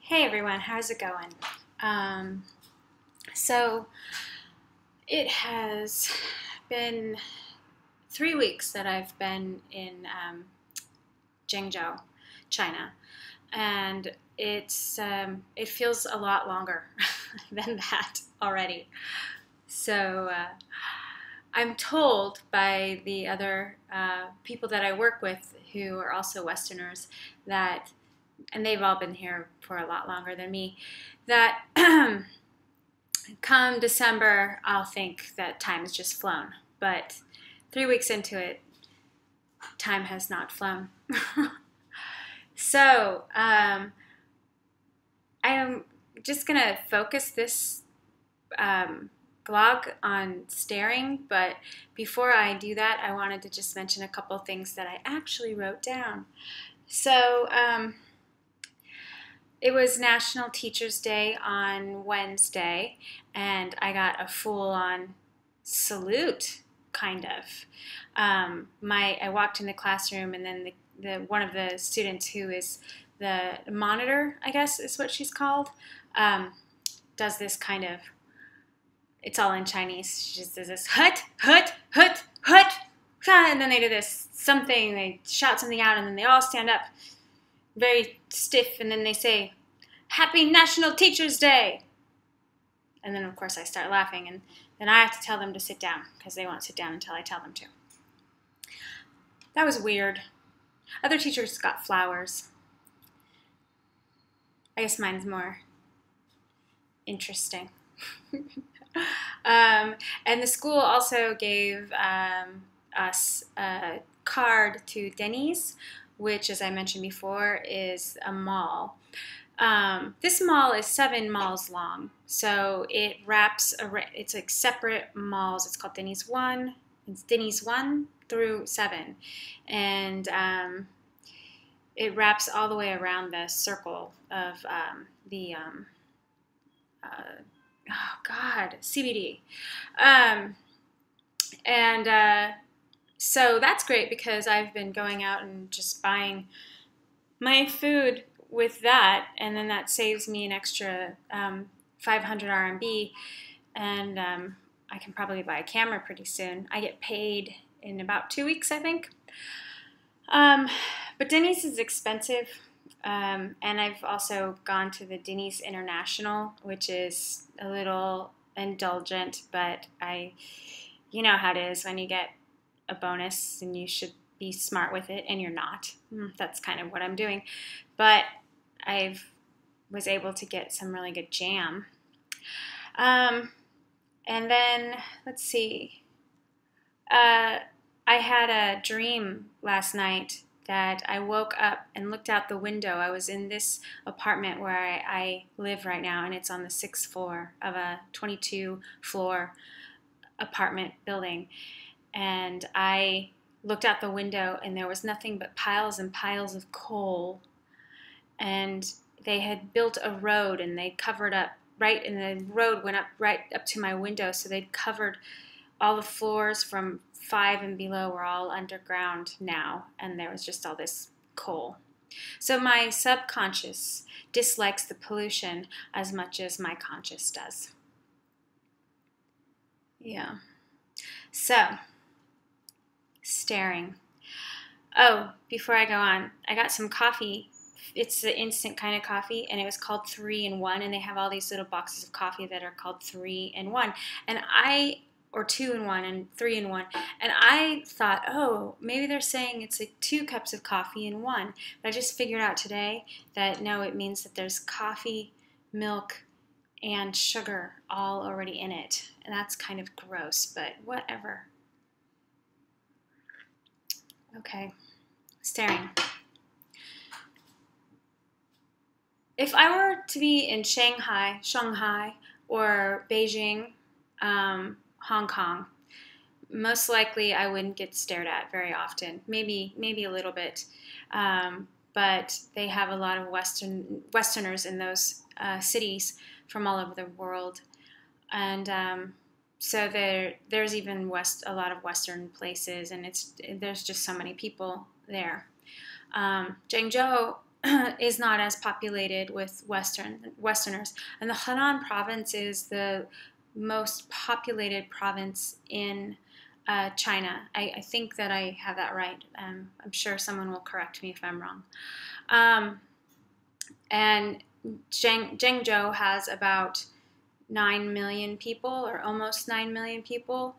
Hey everyone, how's it going? So it has been 3 weeks that I've been in Zhengzhou, China, and it feels a lot longer than that already. So I'm told by the other people that I work with who are also Westerners that, and they've all been here for a lot longer than me, that come December, I'll think that time has just flown. But 3 weeks into it, time has not flown. So I'm just going to focus this blog on staring. But before I do that, I wanted to just mention a couple things that I actually wrote down. So it was National Teachers Day on Wednesday, and I got a full-on salute, kind of. I walked in the classroom, and then one of the students who is the monitor, I guess is what she's called, does this kind of, it's all in Chinese. She just does this hut, hut, hut, hut, and then they do this something, they shout something out, and then they all stand up very stiff, and then they say, "Happy National Teachers Day!" And then, of course, I start laughing, and then I have to tell them to sit down, because they won't sit down until I tell them to. That was weird. Other teachers got flowers. I guess mine's more interesting. And the school also gave us a card to Denny's, which, as I mentioned before, is a mall. This mall is 7 malls long, so it wraps, it's like separate malls. It's called Denny's 1. It's Denny's 1 through 7, and it wraps all the way around the circle of CBD. So that's great because I've been going out and just buying my food with that, and then that saves me an extra 500 RMB, and I can probably buy a camera pretty soon. I get paid in about 2 weeks, I think. But Denny's is expensive, and I've also gone to the Denny's International, which is a little indulgent, but you know how it is when you get a bonus and you should be smart with it, and you're not. That's kind of what I'm doing. But I was able to get some really good jam. And then, let's see. I had a dream last night that I woke up and looked out the window. I was in this apartment where I live right now, and it's on the 6th floor of a 22-floor apartment building. And I looked out the window, and there was nothing but piles and piles of coal. And they had built a road, and they covered up right, and the road went up right up to my window. So they'd covered all the floors from 5 and below were all underground now, and there was just all this coal. So my subconscious dislikes the pollution as much as my conscious does. Yeah. So, staring. Oh, before I go on, I got some coffee. It's the instant kind of coffee, and it was called 3-in-1, and they have all these little boxes of coffee that are called 3-in-1, or 2-in-1 and 3-in-1, and I thought, oh, maybe they're saying it's like 2 cups of coffee in one, but I just figured out today that no, it means that there's coffee, milk, and sugar all already in it, and that's kind of gross, but whatever. Okay, staring. If I were to be in Shanghai, or Beijing, Hong Kong, most likely I wouldn't get stared at very often. Maybe a little bit, but they have a lot of Westerners in those cities from all over the world, and so there's even a lot of Western places, and there's just so many people there. Zhengzhou is not as populated with Westerners, and the Henan province is the most populated province in China. I think that I have that right. I'm sure someone will correct me if I'm wrong. And Zhengzhou has about 9 million people, or almost 9 million people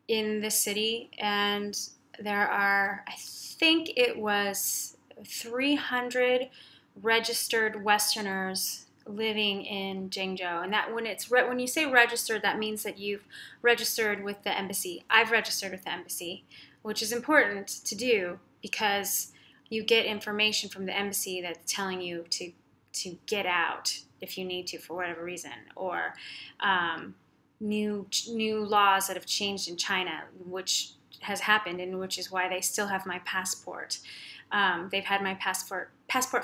in the city, and there are, I think it was 300 registered Westerners living in Zhengzhou. And that when you say registered, that means that you've registered with the embassy. I've registered with the embassy, which is important to do because you get information from the embassy that's telling you to get out if you need to for whatever reason, or new laws that have changed in China, which has happened, and which is why they still have my passport. They've had my passport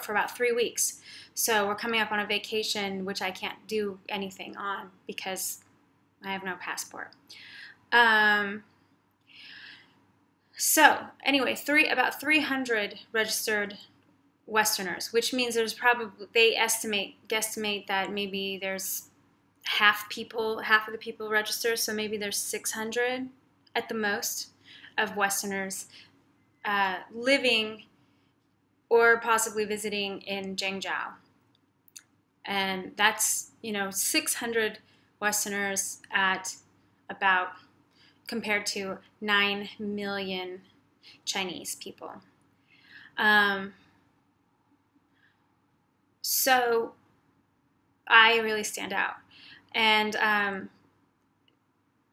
for about 3 weeks. So we're coming up on a vacation, which I can't do anything on because I have no passport. So anyway, about 300 registered Westerners, which means there's probably, they guesstimate that maybe there's half of the people registered, so maybe there's 600 at the most of Westerners living or possibly visiting in Zhengzhou. And that's, 600 Westerners at about, compared to 9 million Chinese people. So I really stand out. And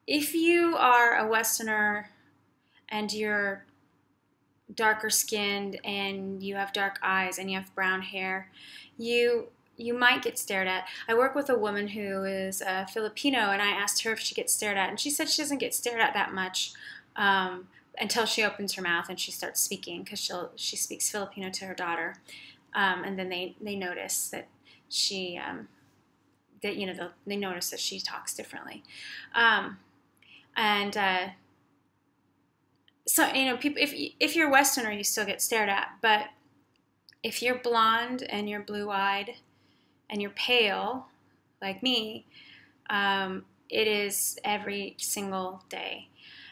if you are a Westerner and you're darker skinned and you have dark eyes and you have brown hair, you might get stared at. I work with a woman who is Filipino, and I asked her if she gets stared at, and she said she doesn't get stared at that much until she opens her mouth and she starts speaking, because she speaks Filipino to her daughter, and then they notice that she they notice that she talks differently, so people, if you're Westerner, you still get stared at, but if you're blonde and you're blue-eyed and you're pale, like me, it is every single day.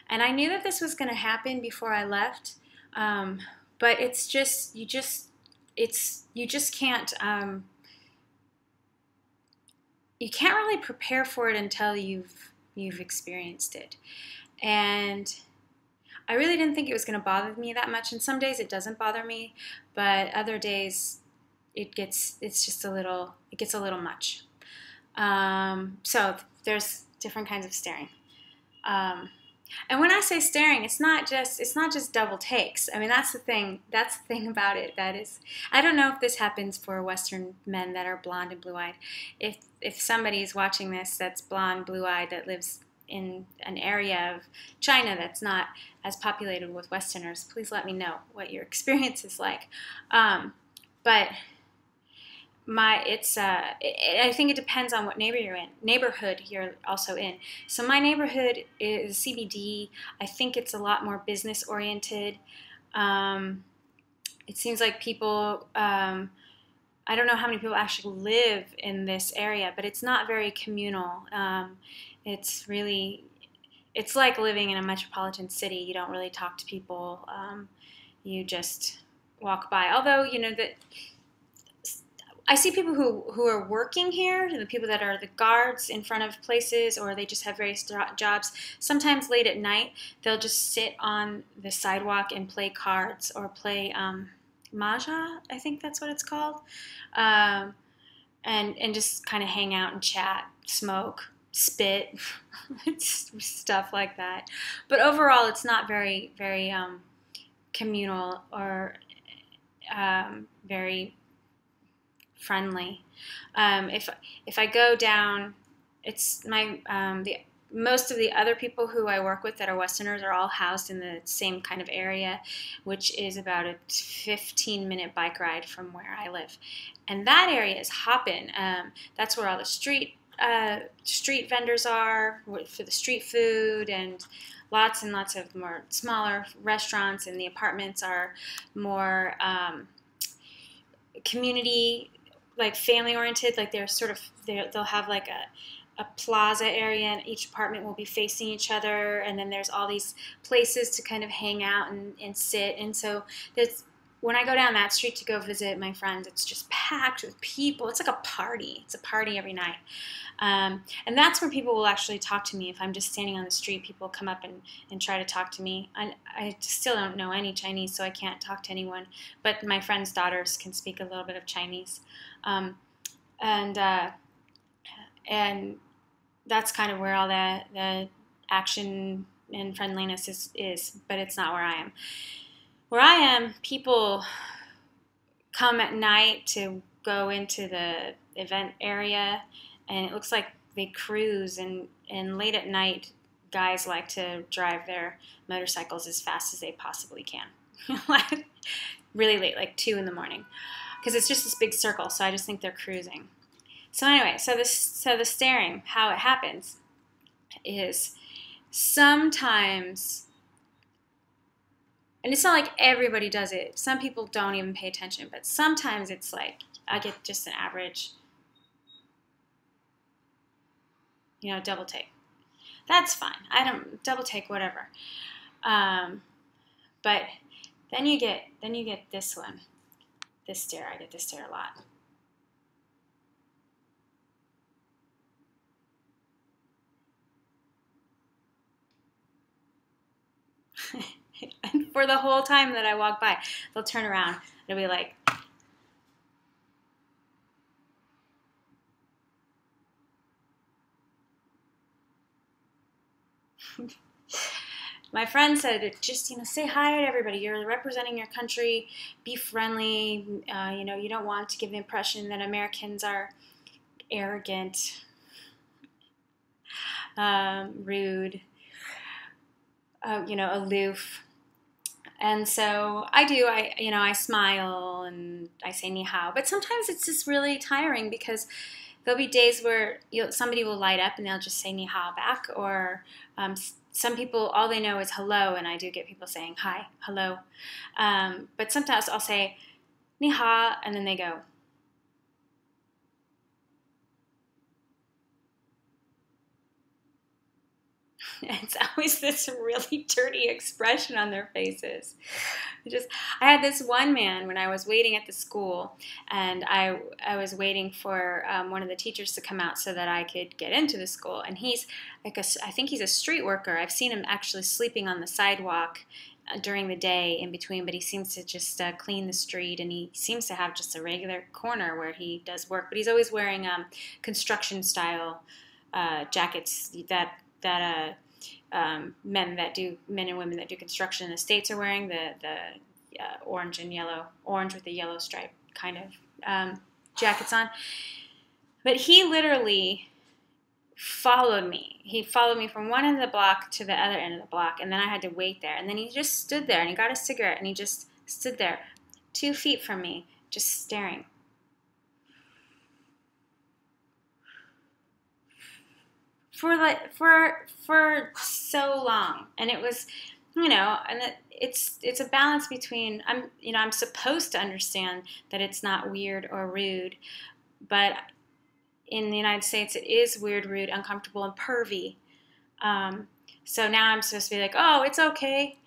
And I knew that this was going to happen before I left, but it's just you just can't you can't really prepare for it until you've experienced it. And I really didn't think it was going to bother me that much. And some days it doesn't bother me, but other days it gets a little much. So there's different kinds of staring. And when I say staring, it's not just double takes. I mean, that's the thing about it. That is, I don't know if this happens for Western men that are blonde and blue-eyed. If somebody's watching this that's blonde, blue-eyed, that lives in an area of China that's not as populated with Westerners, please let me know what your experience is like. But I think it depends on what neighborhood you're also in. So my neighborhood is CBD. I think it's a lot more business oriented. It seems like people, I don't know how many people actually live in this area, but it's not very communal. It's like living in a metropolitan city. You don't really talk to people. You just walk by. Although, that I see people who are working here, the people that are the guards in front of places, or they just have various jobs. Sometimes late at night, they'll just sit on the sidewalk and play cards or play Mahjong, I think that's what it's called, and just kind of hang out and chat, smoke, spit, stuff like that. But overall, it's not very, very communal or very friendly. If I go down, it's most of the other people who I work with that are Westerners are all housed in the same kind of area, which is about a 15-minute bike ride from where I live. And that area is hopping. That's where all the street vendors are for the street food, and lots of more smaller restaurants, and the apartments are more community, like family oriented. Like they're sort of they'll have like a plaza area, and each apartment will be facing each other, and then there's all these places to kind of hang out and sit. And so there's when I go down that street to go visit my friends, it's just packed with people. It's like a party. It's a party every night. And that's where people will actually talk to me. If I'm just standing on the street, people come up and try to talk to me. I still don't know any Chinese, so I can't talk to anyone. But my friends' daughters can speak a little bit of Chinese. Um, and and that's kind of where all the action and friendliness is. But it's not where I am. Where I am, people come at night to go into the event area, and it looks like they cruise, and late at night, guys like to drive their motorcycles as fast as they possibly can. Really late, like 2 in the morning, because it's just this big circle, so I just think they're cruising. So anyway, so the staring, how it happens is sometimes, and it's not like everybody does it. Some people don't even pay attention, but sometimes it's like I get just an average, double take. That's fine. I don't double take, whatever. But then you get this one, this stare. I get this stare a lot. And for the whole time that I walk by, they'll turn around. They'll be like, my friend said, just, say hi to everybody. You're representing your country. Be friendly. You don't want to give the impression that Americans are arrogant, rude, aloof. And so I do. I smile and I say ni hao. But sometimes it's just really tiring because there'll be days where somebody will light up and they'll just say ni hao back, or some people, all they know is hello, and I do get people saying hi, hello. But sometimes I'll say ni hao, and then they go. It's always this really dirty expression on their faces. I had this one man when I was waiting at the school, and I was waiting for one of the teachers to come out so that I could get into the school. And he's I think he's a street worker. I've seen him actually sleeping on the sidewalk during the day in between, but he seems to just clean the street, and he seems to have just a regular corner where he does work. But he's always wearing construction style jackets that men and women that do construction in the States are wearing, the orange with the yellow stripe kind of jackets on. But he literally followed me. He followed me from one end of the block to the other end of the block, and then I had to wait there. And then he just stood there, and he got a cigarette, and he just stood there 2 feet from me, just staring. For so long. And it was, and it's a balance between, I'm supposed to understand that it's not weird or rude, but in the United States it is weird, rude, uncomfortable, and pervy. So now I'm supposed to be like, oh, it's okay.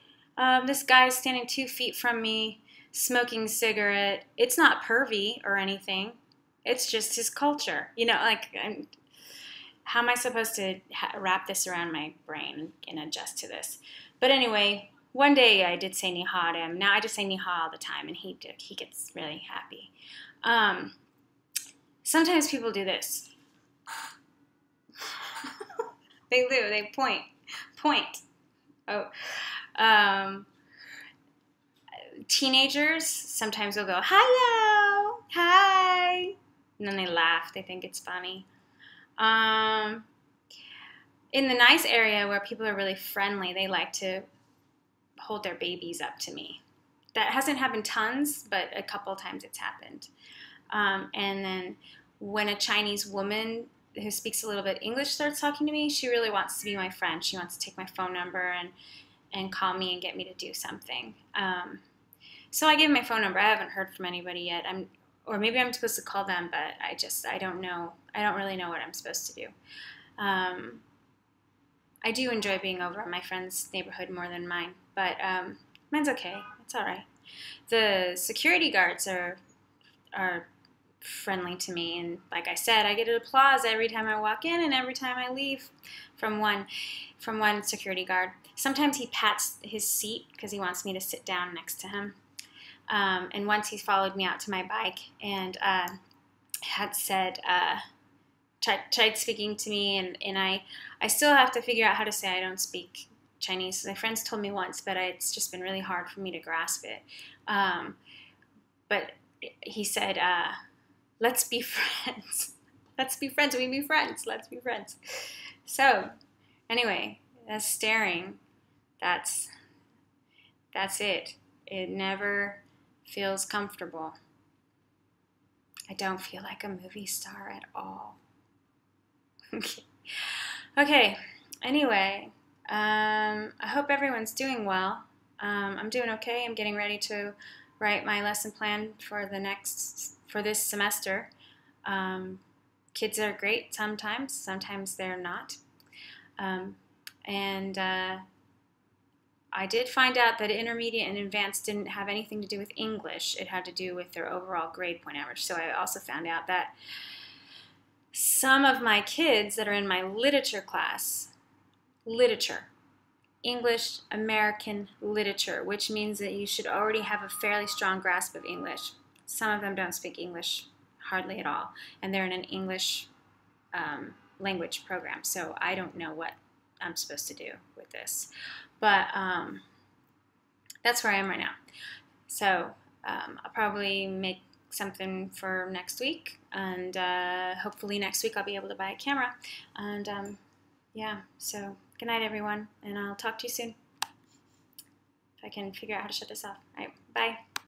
This guy's standing 2 feet from me, smoking a cigarette. It's not pervy or anything. It's just his culture. How am I supposed to wrap this around my brain and adjust to this? But anyway, one day I did say ni hao to him. Now I just say ni hao all the time, and he gets really happy. Sometimes people do this. They do. They point. Oh. Teenagers sometimes will go, hello, hi, and then they laugh. They think it's funny. In the nice area where people are really friendly, they like to hold their babies up to me. That hasn't happened tons, but a couple times it's happened. And then when a Chinese woman who speaks a little bit English starts talking to me, she really wants to be my friend. She wants to take my phone number and call me and get me to do something. So I give my phone number. I haven't heard from anybody yet. or maybe I'm supposed to call them, but I don't know. I don't really know what I'm supposed to do. I do enjoy being over in my friend's neighborhood more than mine, but mine's okay. It's all right. The security guards are friendly to me, and like I said, I get applause every time I walk in and every time I leave from one security guard. Sometimes he pats his seat because he wants me to sit down next to him. And once he followed me out to my bike and had said, tried speaking to me, and I still have to figure out how to say I don't speak Chinese. My friends told me once, but it's just been really hard for me to grasp it. But he said, let's be friends. Let's be friends. We can be friends. Let's be friends. So anyway, that's staring. That's it. It never feels comfortable. I don't feel like a movie star at all. Okay. Anyway, I hope everyone's doing well. I'm doing okay. I'm getting ready to write my lesson plan for this semester. Kids are great sometimes they're not. And I did find out that intermediate and advanced didn't have anything to do with English. It had to do with their overall grade point average. So I also found out that some of my kids that are in my literature class, English American literature, which means that you should already have a fairly strong grasp of English. Some of them don't speak English hardly at all, and they're in an English language program, so I don't know what I'm supposed to do with this. But that's where I am right now. So I'll probably make something for next week, and hopefully next week I'll be able to buy a camera. And yeah, so good night, everyone, and I'll talk to you soon if I can figure out how to shut this off. All right, bye.